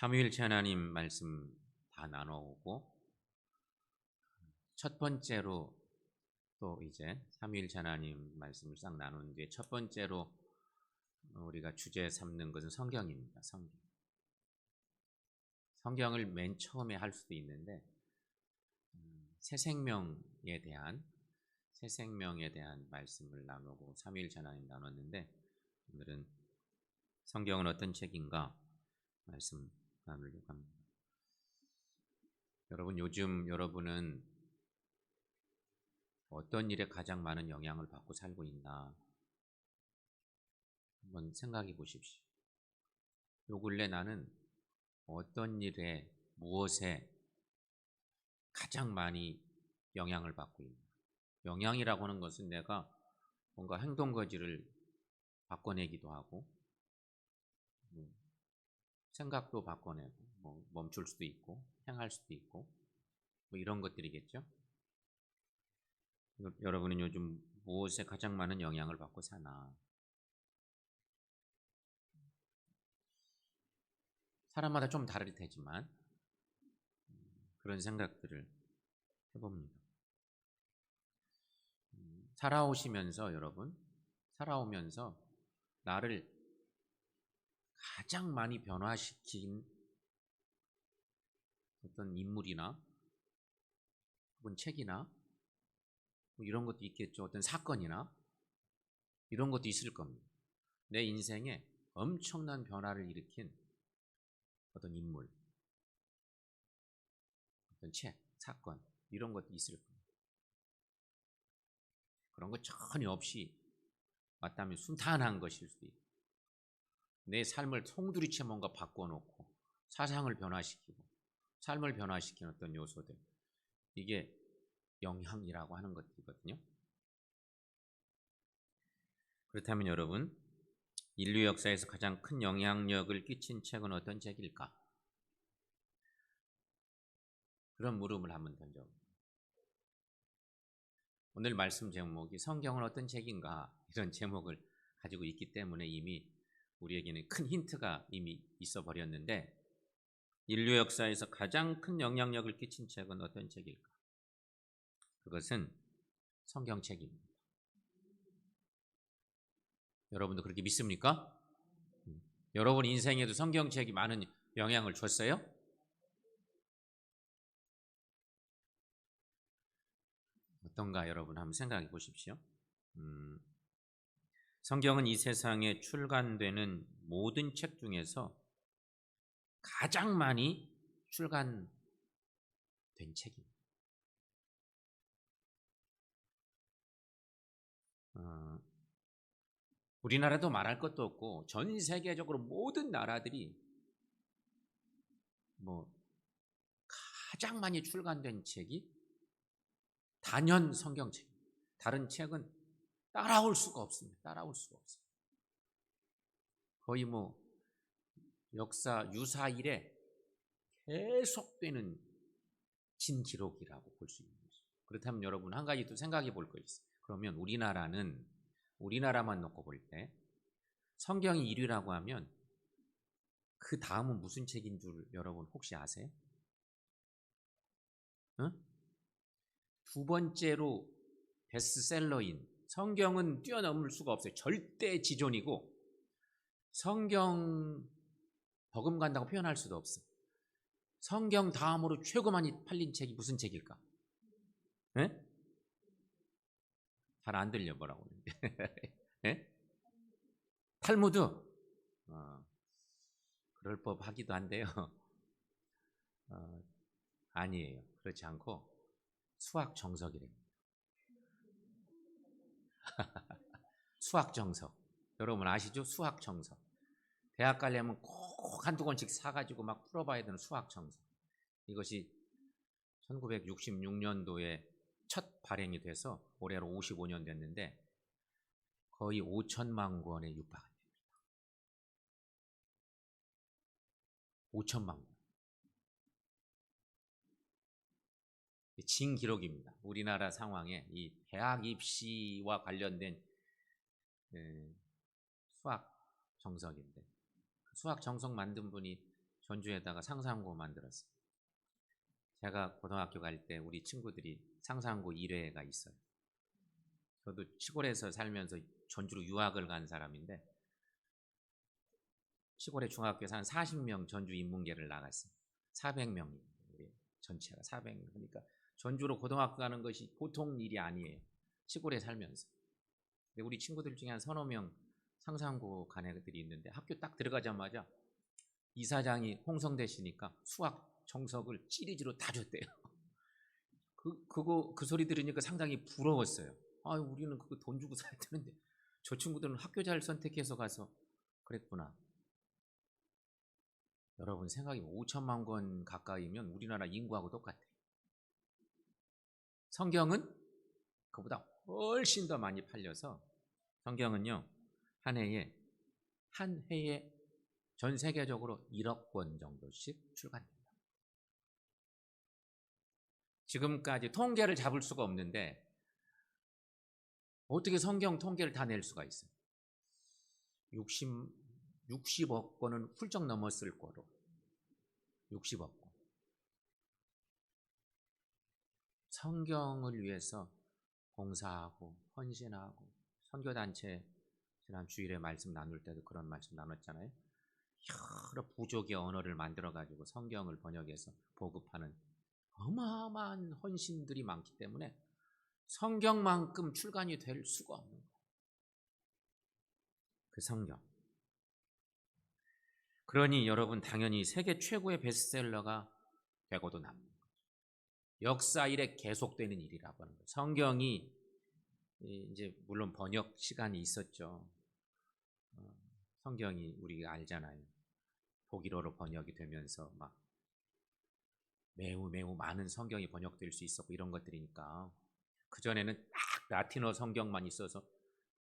삼위일체 하나님 말씀 다 나눠오고 첫 번째로 또 이제 삼위일체 하나님 말씀을 싹 나눈 뒤에 첫 번째로 우리가 주제 삼는 것은 성경입니다. 성경을 맨 처음에 할 수도 있는데 새 생명에 대한 말씀을 나누고 삼위일체 하나님 나눴는데 오늘은 성경은 어떤 책인가 말씀 나누려고 합니다. 요즘 여러분은 어떤 일에 가장 많은 영향을 받고 살고 있나 한번 생각해 보십시오. 요 근래 나는 어떤 일에 무엇에 가장 많이 영향을 받고 있나. 영향이라고 하는 것은 내가 뭔가 행동거지를 바꿔내기도 하고 생각도 바꿔내고 멈출 수도 있고 행할 수도 있고 이런 것들이겠죠. 여러분은 요즘 무엇에 가장 많은 영향을 받고 사나. 사람마다 좀 다를 테지만 그런 생각들을 해봅니다. 살아오면서 나를 가장 많이 변화시킨 어떤 인물이나 혹은 책이나 이런 것도 있겠죠. 어떤 사건이나 이런 것도 있을 겁니다. 내 인생에 엄청난 변화를 일으킨 어떤 인물, 어떤 책, 사건 이런 것도 있을 겁니다. 그런 것 전혀 없이 맞다면 순탄한 것일 수도 있고 내 삶을 송두리째 뭔가 바꿔놓고 사상을 변화시키고 삶을 변화시키는 어떤 요소들, 이게 영향이라고 하는 것이거든요. 그렇다면 여러분, 인류 역사에서 가장 큰 영향력을 끼친 책은 어떤 책일까? 그런 물음을 한번 던져봅니다. 오늘 말씀 제목이 성경은 어떤 책인가 이런 제목을 가지고 있기 때문에 이미 우리에게는 큰 힌트가 이미 있어 버렸는데, 인류 역사에서 가장 큰 영향력을 끼친 책은 어떤 책일까? 그것은 성경책입니다. 여러분도 그렇게 믿습니까? 여러분 인생에도 성경책이 많은 영향을 줬어요? 어떤가 여러분 한번 생각해 보십시오. 성경은 이 세상에 출간되는 모든 책 중에서 가장 많이 출간된 책입니다. 우리나라도 말할 것도 없고 전 세계적으로 모든 나라들이 가장 많이 출간된 책이 단연 성경책입니다. 다른 책은 따라올 수가 없습니다. 거의 역사 유사 이래 계속되는 진기록이라고 볼 수 있는 거죠. 그렇다면 여러분 한 가지 또 생각해 볼 것이 있어요. 그러면 우리나라만 놓고 볼 때 성경이 1위라고 하면 그 다음은 무슨 책인 줄 여러분 혹시 아세요? 두 번째로 베스트셀러인 성경은 뛰어넘을 수가 없어요. 절대 지존이고 성경 버금간다고 표현할 수도 없어요. 성경 다음으로 최고 많이 팔린 책이 무슨 책일까? 네? 잘 안 들려 뭐라고 그러는데. 네? 탈무드? 그럴 법하기도 한데요. 아니에요. 그렇지 않고 수학 정석이래요. 수학 정석. 여러분 아시죠? 수학 정석. 대학 가려면 꼭 한두 권씩 사가지고 막 풀어봐야 되는 수학 정석. 이것이 1966년도에 첫 발행이 돼서 올해로 55년 됐는데 거의 5천만 권에 육박합니다. 5천만 권. 진기록입니다. 우리나라 상황에 이 대학 입시와 관련된 수학 정석인데 수학 정석 만든 분이 전주에다가 상상고 만들었어요. 제가 고등학교 갈 때 우리 친구들이 상상고 1회가 있어요. 저도 시골에서 살면서 전주로 유학을 간 사람인데 시골의 중학교에서 한 40명 전주 인문계를 나갔어요. 400명, 전체가 400명. 그러니까 전주로 고등학교 가는 것이 보통 일이 아니에요. 시골에 살면서. 근데 우리 친구들 중에 한 서너 명 상상고 간 애들이 있는데 학교 딱 들어가자마자 이사장이 홍성대시니까 수학 정석을 시리즈로 다 줬대요. 그 소리 들으니까 상당히 부러웠어요. 아, 우리는 그거 돈 주고 사야 되는데 저 친구들은 학교 잘 선택해서 가서 그랬구나. 여러분 생각이 5천만 권 가까이면 우리나라 인구하고 똑같아요. 성경은 그보다 훨씬 더 많이 팔려서 성경은요 한 해에 전 세계적으로 1억 권 정도씩 출간됩니다. 지금까지 통계를 잡을 수가 없는데 어떻게 성경 통계를 다 낼 수가 있어요? 60억 권은 훌쩍 넘었을 거로. 60억 권. 성경을 위해서 봉사하고 헌신하고 선교단체 지난 주일에 말씀 나눌 때도 그런 말씀 나눴잖아요. 여러 부족의 언어를 만들어가지고 성경을 번역해서 보급하는 어마어마한 헌신들이 많기 때문에 성경만큼 출간이 될 수가 없는 거예요. 그 성경. 그러니 여러분 당연히 세계 최고의 베스트셀러가 되고도 남는 거죠. 역사 일에 계속되는 일이라고 하는 거예요. 성경이 이제 물론 번역 시간이 있었죠. 성경이 우리가 알잖아요. 독일어로 번역이 되면서 막 매우 많은 성경이 번역될 수 있었고 이런 것들이니까 그전에는 딱 라틴어 성경만 있어서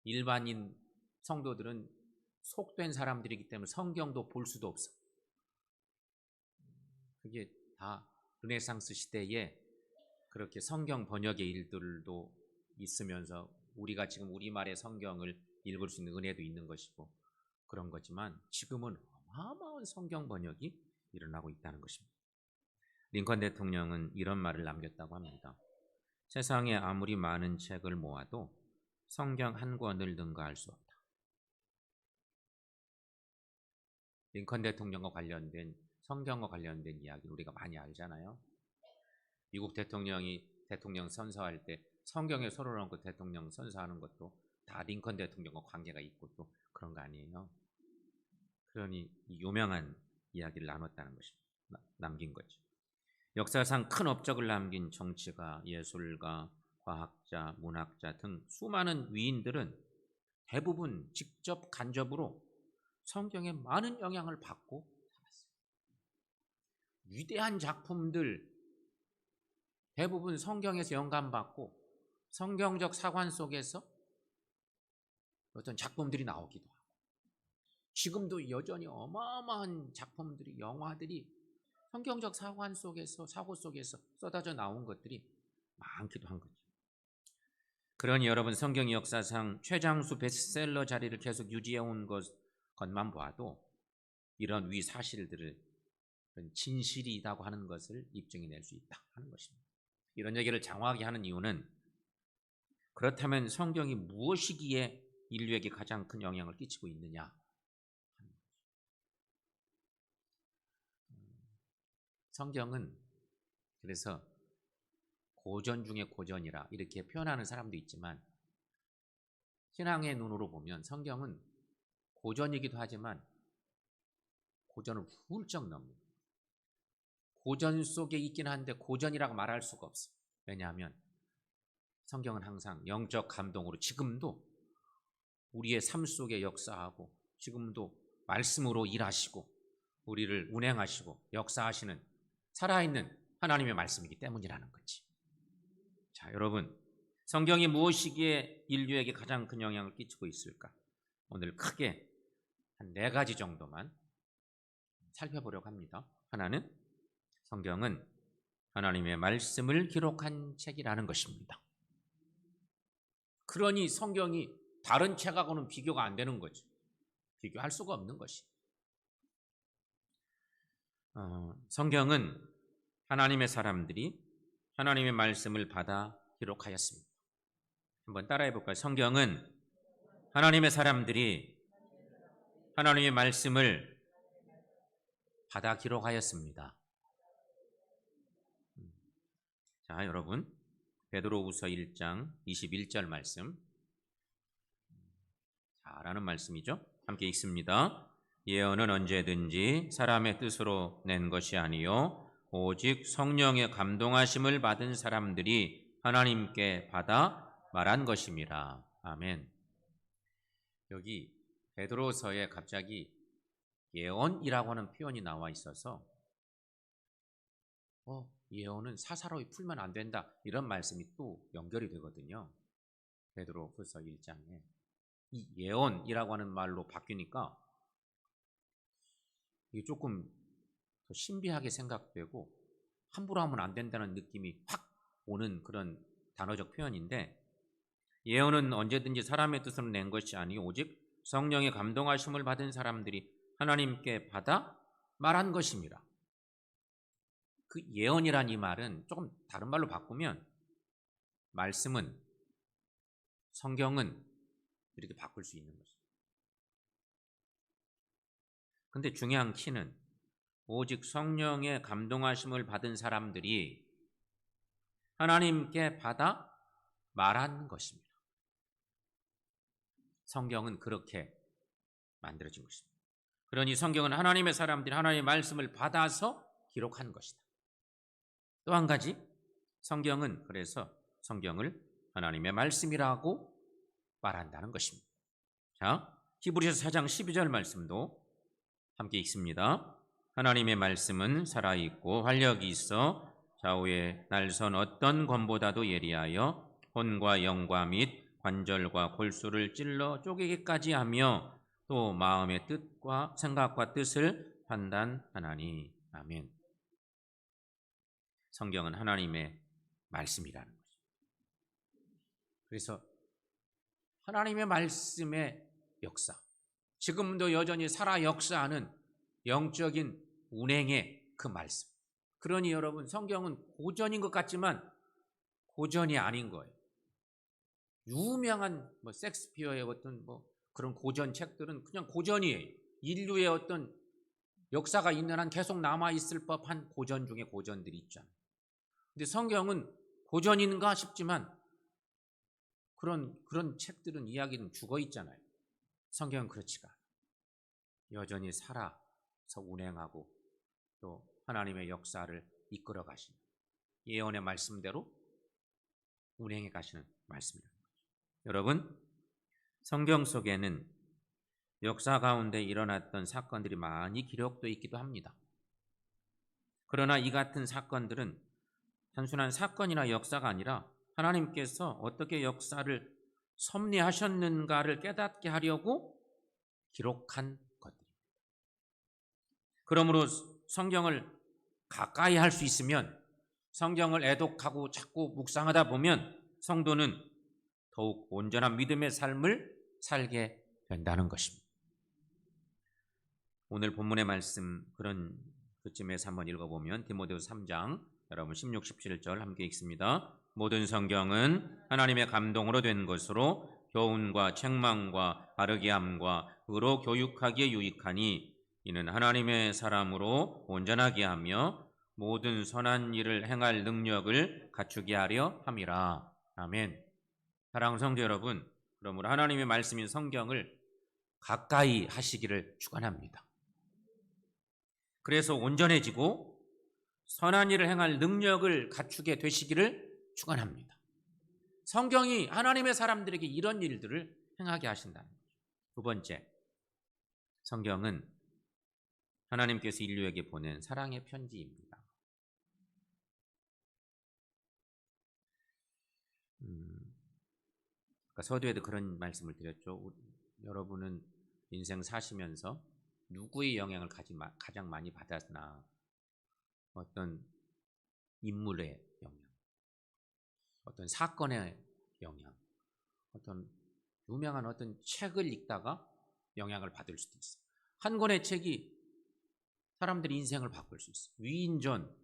일반인 성도들은 속된 사람들이기 때문에 성경도 볼 수도 없어. 그게 다 르네상스 시대에 그렇게 성경 번역의 일들도 있으면서 우리가 지금 우리말의 성경을 읽을 수 있는 은혜도 있는 것이고 그런 거지만 지금은 어마어마한 성경 번역이 일어나고 있다는 것입니다. 링컨 대통령은 이런 말을 남겼다고 합니다. 세상에 아무리 많은 책을 모아도 성경 한 권을 능가할 수 없다. 링컨 대통령과 관련된 성경과 관련된 이야기 우리가 많이 알잖아요. 미국 대통령이 대통령 선서할 때 성경에 손을 얹고 대통령 선서하는 것도 다 링컨 대통령과 관계가 있고 또 그런 거 아니에요. 그러니 유명한 이야기를 나눴다는 것입니다. 남긴 거죠. 역사상 큰 업적을 남긴 정치가, 예술가, 과학자, 문학자 등 수많은 위인들은 대부분 직접 간접으로 성경에 많은 영향을 받고 살았어요. 위대한 작품들 대부분 성경에서 영감받고 성경적 사관 속에서 어떤 작품들이 나오기도 하고 지금도 여전히 어마어마한 작품들이 영화들이 성경적 사관 속에서 사고 속에서 쏟아져 나온 것들이 많기도 한 거죠. 그러니 여러분 성경이 역사상 최장수 베스트셀러 자리를 계속 유지해온 것만 봐도 이런 위 사실들을 진실이라고 하는 것을 입증해낼 수 있다 하는 것입니다. 이런 얘기를 장황하게 하는 이유는 그렇다면 성경이 무엇이기에 인류에게 가장 큰 영향을 끼치고 있느냐 하는 거죠. 성경은 그래서 고전 중에 고전이라 이렇게 표현하는 사람도 있지만 신앙의 눈으로 보면 성경은 고전이기도 하지만 고전을 훌쩍 넘는 고전 속에 있긴 한데 고전이라고 말할 수가 없어요. 왜냐하면 성경은 항상 영적 감동으로 지금도 우리의 삶 속에 역사하고 지금도 말씀으로 일하시고 우리를 운행하시고 역사하시는 살아있는 하나님의 말씀이기 때문이라는 거지. 자, 여러분 성경이 무엇이기에 인류에게 가장 큰 영향을 끼치고 있을까? 오늘 크게 한 4가지 정도만 살펴보려고 합니다. 하나는 성경은 하나님의 말씀을 기록한 책이라는 것입니다. 그러니 성경이 다른 책하고는 비교가 안 되는 거죠. 비교할 수가 없는 것이. 성경은 하나님의 사람들이 하나님의 말씀을 받아 기록하였습니다. 한번 따라해 볼까요? 성경은 하나님의 사람들이 하나님의 말씀을 받아 기록하였습니다. 자, 여러분, 베드로후서 1장 21절 말씀, 잘하는 말씀이죠? 함께 읽습니다. 예언은 언제든지 사람의 뜻으로 낸 것이 아니요 오직 성령의 감동하심을 받은 사람들이 하나님께 받아 말한 것임이라. 아멘. 여기 베드로서에 갑자기 예언이라고 하는 표현이 나와 있어서 예언은 사사로이 풀면 안 된다, 이런 말씀이 또 연결이 되거든요. 베드로후서 1장에 이 예언이라고 하는 말로 바뀌니까 이게 조금 더 신비하게 생각되고 함부로 하면 안 된다는 느낌이 확 오는 그런 단어적 표현인데, 예언은 언제든지 사람의 뜻으로 낸 것이 아니요 오직 성령의 감동하심을 받은 사람들이 하나님께 받아 말한 것입니다. 그 예언이란 이 말은 조금 다른 말로 바꾸면 말씀은, 성경은 이렇게 바꿀 수 있는 것입니다. 근데 중요한 키는 오직 성령의 감동하심을 받은 사람들이 하나님께 받아 말한 것입니다. 성경은 그렇게 만들어진 것입니다. 그러니 성경은 하나님의 사람들이 하나님의 말씀을 받아서 기록한 것이다. 또 한 가지, 성경은 그래서 성경을 하나님의 말씀이라고 말한다는 것입니다. 자, 히브리서 4장 12절 말씀도 함께 읽습니다. 하나님의 말씀은 살아있고 활력이 있어 좌우의 날선 어떤 검보다도 예리하여 혼과 영과 및 관절과 골수를 찔러 쪼개기까지 하며 또 마음의 뜻과 생각과 뜻을 판단하나니. 아멘. 성경은 하나님의 말씀이라는 거죠. 그래서 하나님의 말씀의 역사, 지금도 여전히 살아 역사하는 영적인 운행의 그 말씀. 그러니 여러분, 성경은 고전인 것 같지만 고전이 아닌 거예요. 유명한 섹스피어의 어떤 그런 고전 책들은 그냥 고전이에요. 인류의 어떤 역사가 있는 한 계속 남아 있을 법한 고전 중에 고전들이 있잖아요. 근데 성경은 고전인가 싶지만 그런 책들은, 이야기는 죽어 있잖아요. 성경은 그렇지가 않아요. 여전히 살아서 운행하고 또 하나님의 역사를 이끌어 가시는, 예언의 말씀대로 운행해 가시는 말씀이라는 거죠. 여러분, 성경 속에는 역사 가운데 일어났던 사건들이 많이 기록되어 있기도 합니다. 그러나 이 같은 사건들은 단순한 사건이나 역사가 아니라 하나님께서 어떻게 역사를 섭리하셨는가를 깨닫게 하려고 기록한 것들입니다. 그러므로 성경을 가까이 할 수 있으면, 성경을 애독하고 자꾸 묵상하다 보면 성도는 더욱 온전한 믿음의 삶을 살게 된다는 것입니다. 오늘 본문의 말씀 그런 그쯤에서 한번 읽어보면 디모데후서 3장 여러분 16, 17절 함께 읽습니다. 모든 성경은 하나님의 감동으로 된 것으로 교훈과 책망과 바르게 함과 의로 교육하기에 유익하니 이는 하나님의 사람으로 온전하게 하며 모든 선한 일을 행할 능력을 갖추게 하려 함이라. 아멘. 사랑하는 성도 여러분, 그러므로 하나님의 말씀인 성경을 가까이 하시기를 축원합니다. 그래서 온전해지고 선한 일을 행할 능력을 갖추게 되시기를 축원합니다. 성경이 하나님의 사람들에게 이런 일들을 행하게 하신다는 거죠. 두 번째, 성경은 하나님께서 인류에게 보낸 사랑의 편지입니다. 서두에도 그런 말씀을 드렸죠. 여러분은 인생 사시면서 누구의 영향을 가장 많이 받았나? 어떤 인물의 영향, 어떤 사건의 영향, 어떤 유명한 어떤 책을 읽다가 영향을 받을 수도 있어요. 한 권의 책이 사람들이 인생을 바꿀 수 있어요. 위인전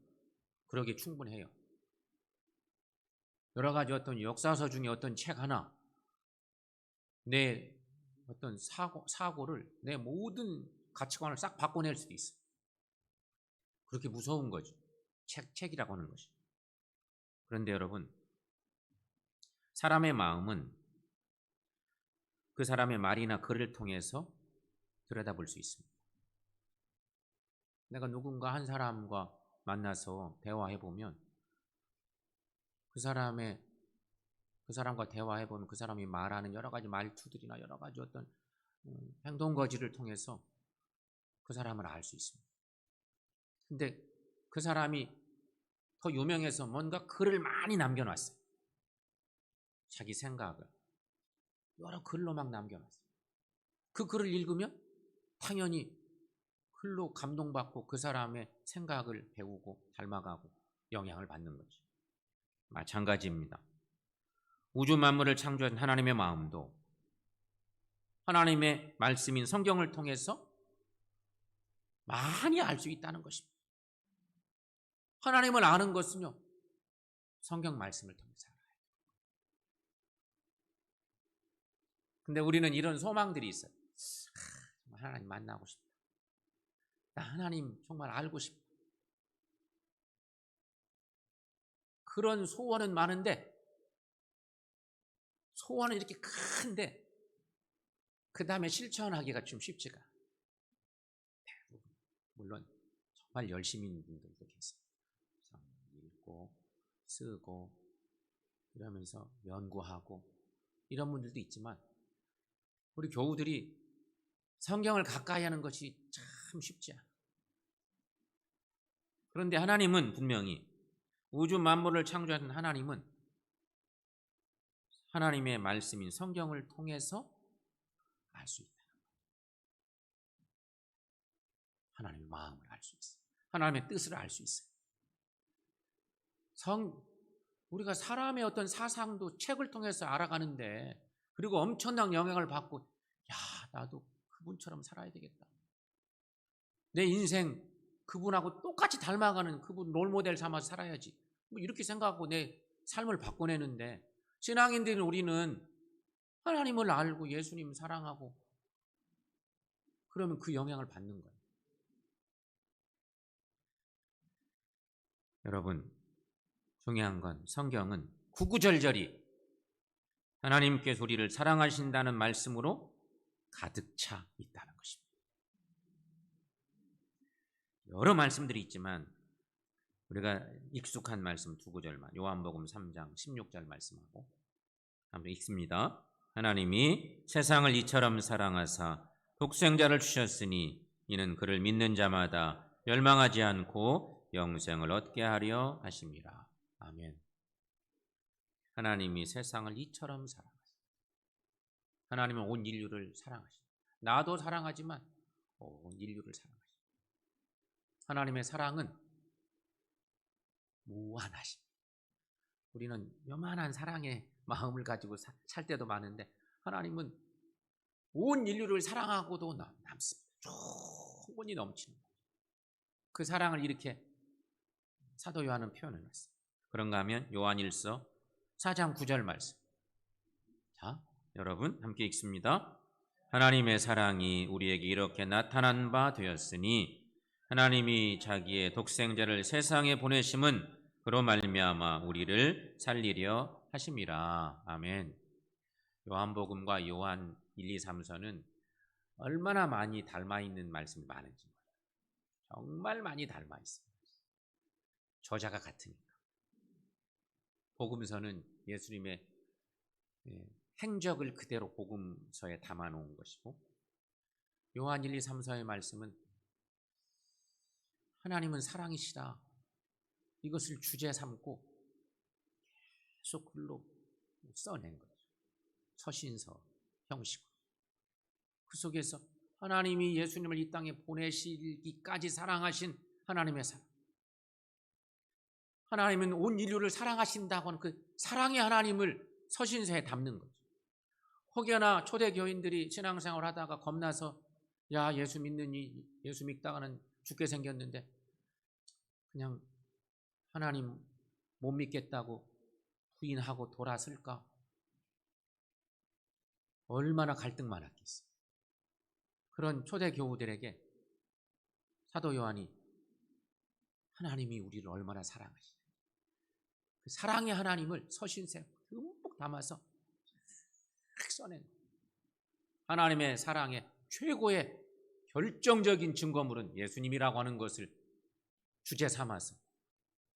그러기에 충분해요. 여러 가지 어떤 역사서 중에 어떤 책 하나, 내 어떤 사고를, 내 모든 가치관을 싹 바꿔낼 수도 있어요. 그렇게 무서운 거죠. 책이라고 하는 것이. 그런데 여러분, 사람의 마음은 그 사람의 말이나 글을 통해서 들여다볼 수 있습니다. 내가 누군가 한 사람과 만나서 대화해보면 그 사람과 대화해보면 그 사람이 말하는 여러 가지 말투들이나 여러 가지 어떤 행동 거지를 통해서 그 사람을 알 수 있습니다. 근데 그 사람이 더 유명해서 뭔가 글을 많이 남겨놨어요. 자기 생각을 여러 글로 막 남겨놨어요. 그 글을 읽으면 당연히 글로 감동받고 그 사람의 생각을 배우고 닮아가고 영향을 받는 거죠. 마찬가지입니다. 우주 만물을 창조한 하나님의 마음도 하나님의 말씀인 성경을 통해서 많이 알 수 있다는 것입니다. 하나님을 아는 것은요, 성경 말씀을 통해서 알아요. 근데 우리는 이런 소망들이 있어요. 하나님 만나고 싶다. 나 하나님 정말 알고 싶다. 그런 소원은 많은데, 소원은 이렇게 큰데 그 다음에 실천하기가 좀 쉽지가 않아요. 물론 정말 열심히 있는 분들도 계세요. 읽고 쓰고 이러면서 연구하고 이런 분들도 있지만 우리 교우들이 성경을 가까이 하는 것이 참 쉽지 않아요. 그런데 하나님은 분명히 우주 만물을 창조하신 하나님은 하나님의 말씀인 성경을 통해서 알 수 있다. 하나님의 마음을 알 수 있어요. 하나님의 뜻을 알 수 있어요. 우리가 사람의 어떤 사상도 책을 통해서 알아가는데, 그리고 엄청난 영향을 받고, 야, 나도 그분처럼 살아야 되겠다. 내 인생 그분하고 똑같이 닮아가는 그분 롤모델 삼아서 살아야지. 뭐 이렇게 생각하고 내 삶을 바꿔내는데, 신앙인들은 우리는 하나님을 알고 예수님 사랑하고 그러면 그 영향을 받는 거예요. 여러분, 중요한 건 성경은 구구절절히 하나님께서 우리를 사랑하신다는 말씀으로 가득 차 있다는 것입니다. 여러 말씀들이 있지만 우리가 익숙한 말씀 두 구절만, 요한복음 3장 16절 말씀하고 한번 읽습니다. 하나님이 세상을 이처럼 사랑하사 독생자를 주셨으니 이는 그를 믿는 자마다 멸망하지 않고 영생을 얻게 하려 하심이라. 아멘. 하나님이 세상을 이처럼 사랑하십니다. 하나님은 온 인류를 사랑하십니다. 나도 사랑하지만 온 인류를 사랑하십니다. 하나님의 사랑은 무한하십니다. 우리는 요만한 사랑의 마음을 가지고 살 때도 많은데 하나님은 온 인류를 사랑하고도 남습니다. 충분히 넘치는 거예요. 그 사랑을 이렇게 사도 요한은 표현해놨어요. 그런가 하면 요한일서 4장 9절 말씀. 자, 여러분 함께 읽습니다. 하나님의 사랑이 우리에게 이렇게 나타난 바 되었으니 하나님이 자기의 독생자를 세상에 보내심은 그로 말미암아 우리를 살리려 하심이라. 아멘. 요한복음과 요한 1, 2, 3서는 얼마나 많이 닮아있는 말씀이 많은지 정말 많이 닮아있습니다. 저자가 같으니까. 복음서는 예수님의 행적을 그대로 복음서에 담아놓은 것이고, 요한 1, 2, 3서의 말씀은 하나님은 사랑이시라 이것을 주제 삼고 계속 글로 써낸 거죠. 서신서 형식으로. 그 속에서 하나님이 예수님을 이 땅에 보내시기까지 사랑하신 하나님의 사랑, 하나님은 온 인류를 사랑하신다고 하는 그 사랑의 하나님을 서신서에 담는 거죠. 혹여나 초대 교인들이 신앙생활을 하다가 겁나서 야, 예수 믿다가는 죽게 생겼는데 그냥 하나님 못 믿겠다고 부인하고 돌아설까? 얼마나 갈등 많았겠어요. 그런 초대 교우들에게 사도 요한이 하나님이 우리를 얼마나 사랑하시냐, 그 사랑의 하나님을 서신서에 듬뿍 담아서 딱 써낸 하나님의 사랑의 최고의 결정적인 증거물은 예수님이라고 하는 것을 주제 삼아서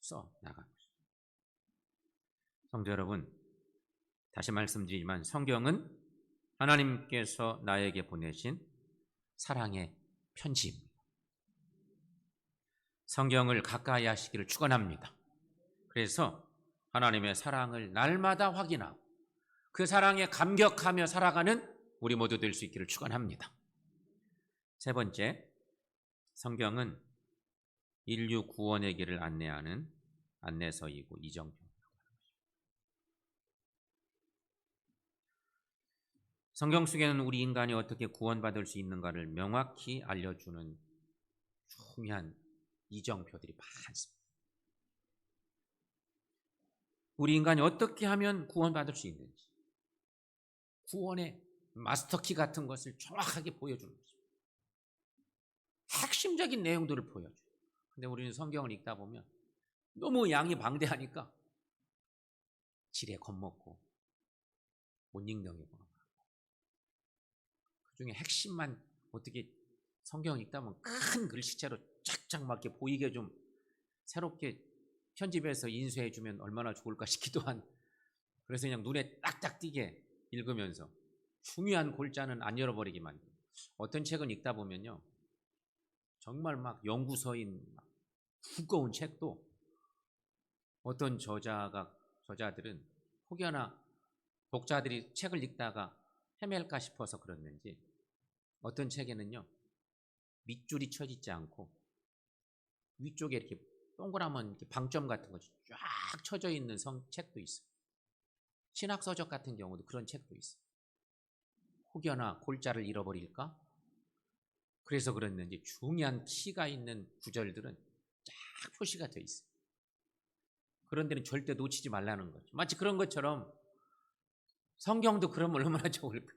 써 나간 것입니다. 성도 여러분, 다시 말씀드리지만 성경은 하나님께서 나에게 보내신 사랑의 편지입니다. 성경을 가까이 하시기를 축원합니다. 그래서 하나님의 사랑을 날마다 확인하고 그 사랑에 감격하며 살아가는 우리 모두 될 수 있기를 축원합니다. 세 번째, 성경은 인류 구원의 길을 안내하는 안내서이고 이정표입니다. 성경 속에는 우리 인간이 어떻게 구원받을 수 있는가를 명확히 알려주는 중요한 이정표들이 많습니다. 우리 인간이 어떻게 하면 구원받을 수 있는지, 구원의 마스터키 같은 것을 정확하게 보여주는 것입니다. 핵심적인 내용들을 보여줘요. 근데 우리는 성경을 읽다 보면 너무 양이 방대하니까 지레 겁먹고 못 읽는 경우가 많고, 그 중에 핵심만 어떻게 성경 읽다 보면 큰 글씨체로 쫙쫙 맞게 보이게 좀 새롭게 편집해서 인쇄해 주면 얼마나 좋을까 싶기도 한, 그래서 그냥 눈에 딱딱 띄게 읽으면서 중요한 골자는 안 열어버리게 만들어요. 어떤 책은 읽다 보면요, 정말 막 연구서인 막 두꺼운 책도 어떤 저자들은 혹여나 독자들이 책을 읽다가 헤맬까 싶어서 그랬는지 어떤 책에는요 밑줄이 쳐지지 않고 위쪽에 이렇게 동그라면 이렇게 방점 같은 것이 쫙 쳐져 있는 책도 있어요. 신학서적 같은 경우도 그런 책도 있어요. 혹여나 골자를 잃어버릴까? 그래서 그랬는지 중요한 키가 있는 구절들은 쫙 표시가 되어 있어요. 그런 데는 절대 놓치지 말라는 거죠. 마치 그런 것처럼 성경도 그러면 얼마나 좋을까?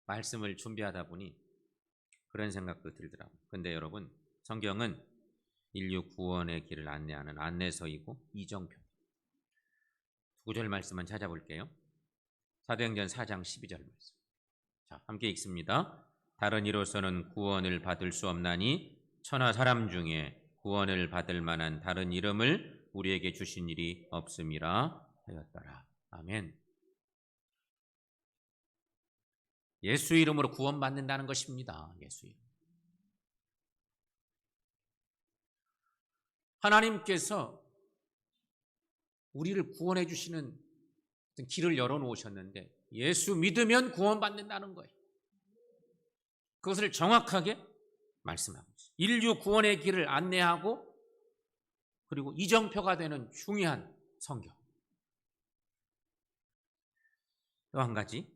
말씀을 준비하다 보니 그런 생각도 들더라고요. 근데 여러분, 성경은 인류 구원의 길을 안내하는 안내서이고 이정표. 두 구절 말씀만 찾아볼게요. 사도행전 4장 12절 말씀. 자, 함께 읽습니다. 다른 이로서는 구원을 받을 수 없나니 천하 사람 중에 구원을 받을 만한 다른 이름을 우리에게 주신 일이 없음이라 하였더라. 아멘. 예수 이름으로 구원받는다는 것입니다. 예수 이름. 하나님께서 우리를 구원해 주시는 길을 열어놓으셨는데 예수 믿으면 구원받는다는 거예요. 그것을 정확하게 말씀하고 있어요. 인류 구원의 길을 안내하고 그리고 이정표가 되는 중요한 성경. 또 한 가지,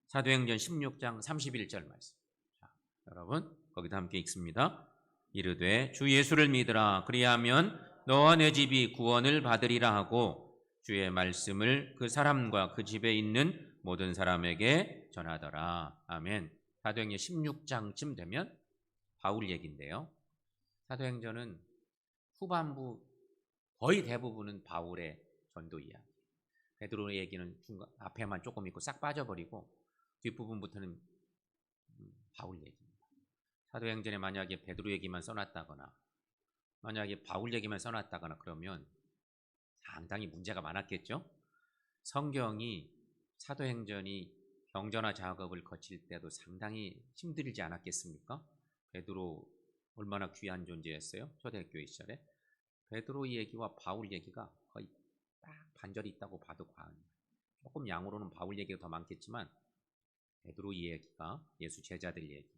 사도행전 16장 31절 말씀. 자, 여러분 거기도 함께 읽습니다. 이르되 주 예수를 믿으라. 그리하면 너와 내 집이 구원을 받으리라 하고 주의 말씀을 그 사람과 그 집에 있는 모든 사람에게 전하더라. 아멘. 사도행전 16장쯤 되면 바울 얘기인데요. 사도행전은 후반부 거의 대부분은 바울의 전도 이야기. 베드로 얘기는 중간 앞에만 조금 있고 싹 빠져버리고 뒷부분부터는 바울 얘기입니다. 사도행전에 만약에 베드로 얘기만 써놨다거나 만약에 바울 얘기만 써놨다거나 그러면 상당히 문제가 많았겠죠. 성경이 사도행전이 경전화 작업을 거칠 때도 상당히 힘들지 않았겠습니까? 베드로 얼마나 귀한 존재였어요. 초대교회 시절에 베드로 얘기와 바울 얘기가 거의 딱 반절이 있다고 봐도 과언이에요. 조금 양으로는 바울 얘기가 더 많겠지만 베드로 얘기가 예수 제자들 얘기,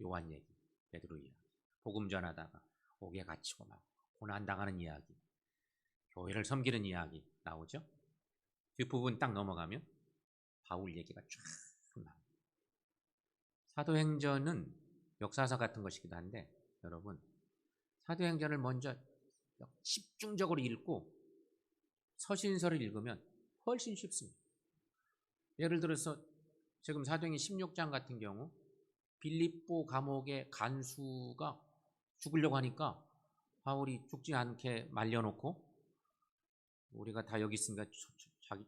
요한 얘기, 베드로 이야기, 복음 전하다가 옥에 갇히고 막 고난당하는 이야기, 교회를 섬기는 이야기 나오죠. 뒷부분 딱 넘어가면 바울 얘기가 쫙 나옵니다. 사도행전은 역사서 같은 것이기도 한데 여러분, 사도행전을 먼저 집중적으로 읽고 서신서를 읽으면 훨씬 쉽습니다. 예를 들어서 지금 사도행전 16장 같은 경우 빌립보 감옥의 간수가 죽으려고 하니까 바울이 죽지 않게 말려놓고 우리가 다 여기 있으니까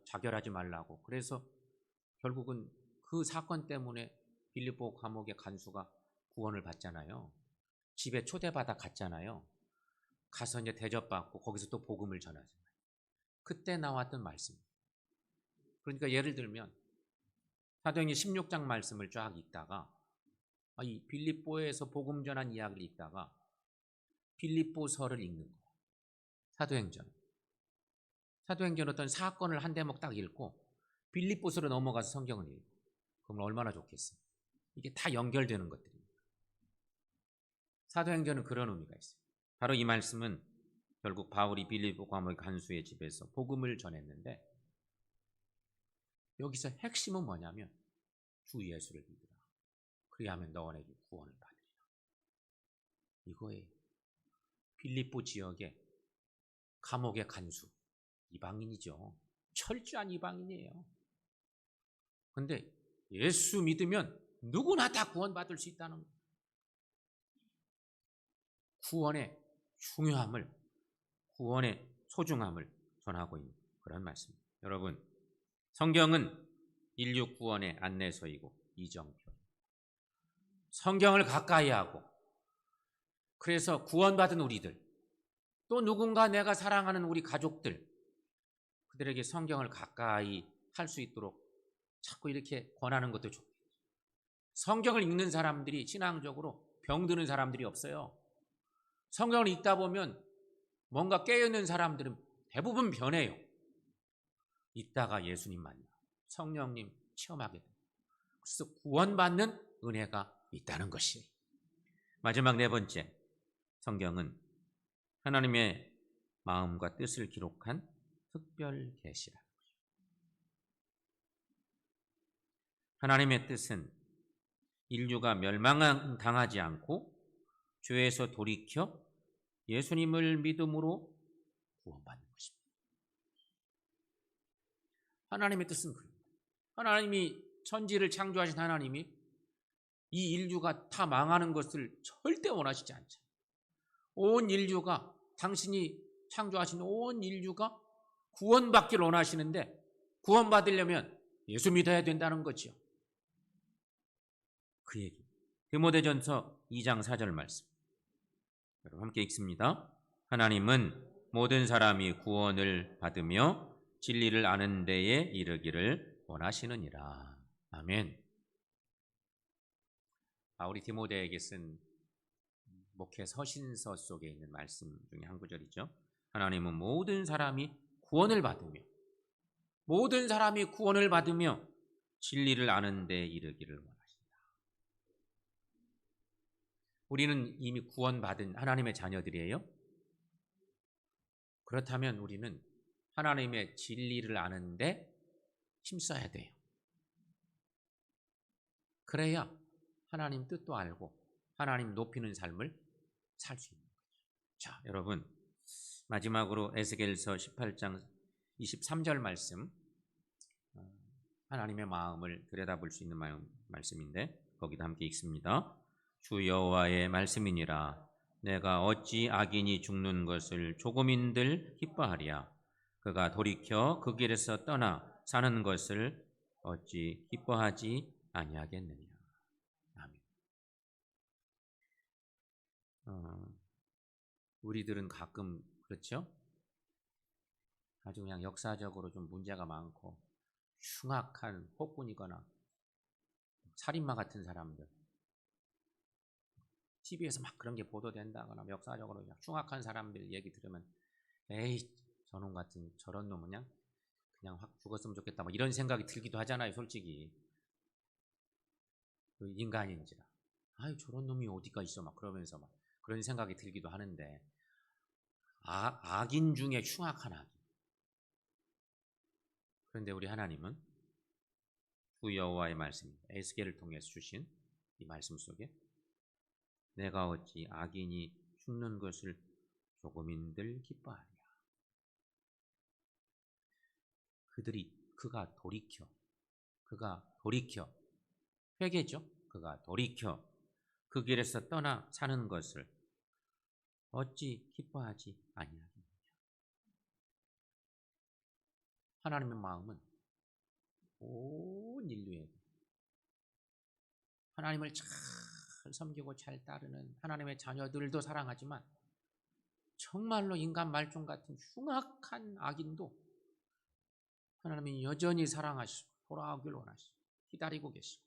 자결하지 말라고. 그래서 결국은 그 사건 때문에 빌립보 감옥의 간수가 구원을 받잖아요. 집에 초대받아 갔잖아요. 가서 이제 대접받고 거기서 또 복음을 전하잖아요. 그때 나왔던 말씀. 그러니까 예를 들면 사도행전 16장 말씀을 쫙 읽다가 이 빌립보에서 복음 전한 이야기를 읽다가 빌립보서를 읽는 거예요. 사도행전 어떤 사건을 한 대목 딱 읽고 빌립보서로 넘어가서 성경을 읽고 그러면 얼마나 좋겠어요. 이게 다 연결되는 것들입니다. 사도행전은 그런 의미가 있어요. 바로 이 말씀은 결국 바울이 빌립보 감옥의 간수의 집에서 복음을 전했는데 여기서 핵심은 뭐냐면 주 예수를 믿으라. 그리하면 너희에게 구원을 받으리라. 이거예요. 빌립보 지역의 감옥의 간수, 이방인이죠. 철저한 이방인이에요. 그런데 예수 믿으면 누구나 다 구원받을 수 있다는 거예요. 구원의 중요함을, 구원의 소중함을 전하고 있는 그런 말씀입니다. 여러분, 성경은 인류 구원의 안내서이고 이정표. 성경을 가까이 하고 그래서 구원받은 우리들, 또 누군가 내가 사랑하는 우리 가족들, 그들에게 성경을 가까이 할 수 있도록 자꾸 이렇게 권하는 것도 좋고, 성경을 읽는 사람들이 신앙적으로 병드는 사람들이 없어요. 성경을 읽다 보면 뭔가 깨어있는 사람들은 대부분 변해요. 읽다가 예수님 만나 성령님 체험하게 됩니다. 그래서 구원받는 은혜가 있다는 것이. 마지막 네 번째, 성경은 하나님의 마음과 뜻을 기록한 특별 계시라. 하나님의 뜻은 인류가 멸망당하지 않고 죄에서 돌이켜 예수님을 믿음으로 구원받는 것입니다. 하나님의 뜻은 그렇습니다. 하나님이 천지를 창조하신 하나님이 이 인류가 다 망하는 것을 절대 원하시지 않죠. 온 인류가, 당신이 창조하신 온 인류가 구원받기를 원하시는데 구원받으려면 예수 믿어야 된다는 거죠. 그 얘기. 디모데전서 2장 4절 말씀. 여러분 함께 읽습니다. 하나님은 모든 사람이 구원을 받으며 진리를 아는 데에 이르기를 원하시느니라. 아멘. 바울이 디모데에게 쓴 목회 서신서 속에 있는 말씀 중에 한 구절이죠. 하나님은 모든 사람이 구원을 받으며 진리를 아는 데에 이르기를 원하신다. 우리는 이미 구원받은 하나님의 자녀들이에요. 그렇다면 우리는 하나님의 진리를 아는데 힘써야 돼요. 그래야 하나님 뜻도 알고 하나님 높이는 삶을 살 수 있는 거죠. 자, 여러분, 마지막으로 에스겔서 18장 23절 말씀, 하나님의 마음을 들여다볼 수 있는 말씀인데 거기도 함께 읽습니다. 주 여호와의 말씀이니라. 내가 어찌 악인이 죽는 것을 조금인들 기뻐하랴. 그가 돌이켜 그 길에서 떠나 사는 것을 어찌 기뻐하지 아니하겠느냐. 아멘. 우리들은 가끔 그렇죠? 아주 그냥 역사적으로 좀 문제가 많고 흉악한 폭군이거나 살인마 같은 사람들, TV에서 막 그런 게 보도된다거나 역사적으로 흉악한 사람들 얘기 들으면 에이 저놈 같은 저런 놈은 그냥 확 죽었으면 좋겠다 뭐 이런 생각이 들기도 하잖아요. 솔직히 인간인지라 아유 저런 놈이 어디가 있어 막 그러면서 막 그런 생각이 들기도 하는데 악인 중에 흉악한 악인. 그런데 우리 하나님은 주 여호와의 말씀 에스겔을 통해서 주신 이 말씀 속에 내가 어찌 악인이 죽는 것을 조금인들 기뻐하랴. 그가 돌이켜 회개죠. 그가 돌이켜 그 길에서 떠나 사는 것을 어찌 기뻐하지 아니하느냐. 하나님의 마음은 온 인류에게 하나님을 잘 섬기고 잘 따르는 하나님의 자녀들도 사랑하지만 정말로 인간 말종 같은 흉악한 악인도 하나님이 여전히 사랑하시고 돌아오길 원하시고 기다리고 계시고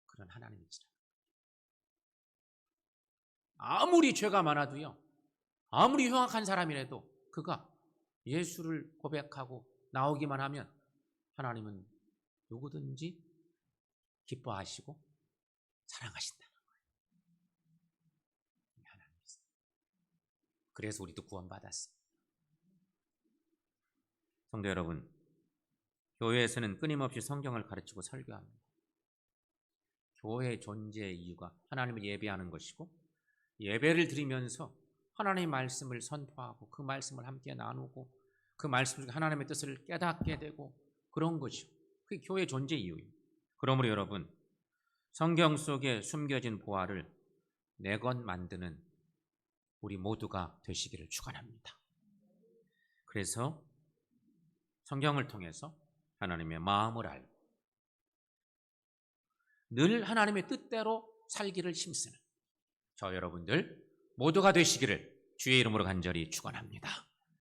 그런 하나님이시라. 아무리 죄가 많아도요, 아무리 흉악한 사람이라도 그가 예수를 고백하고 나오기만 하면 하나님은 누구든지 기뻐하시고 사랑하신다는 거예요. 하나님이세요. 그래서 우리도 구원받았어요. 성도 여러분, 교회에서는 끊임없이 성경을 가르치고 설교합니다. 교회의 존재의 이유가 하나님을 예배하는 것이고 예배를 드리면서 하나님의 말씀을 선포하고 그 말씀을 함께 나누고 그 말씀 중에 하나님의 뜻을 깨닫게 되고 그런 것이죠. 그게 교회의 존재 이유예요. 그러므로 여러분, 성경 속에 숨겨진 보화를 내것 만드는 우리 모두가 되시기를 축원합니다. 그래서 성경을 통해서 하나님의 마음을 알고 늘 하나님의 뜻대로 살기를 힘쓰는 저 여러분들 모두가 되시기를 주의 이름으로 간절히 축원합니다.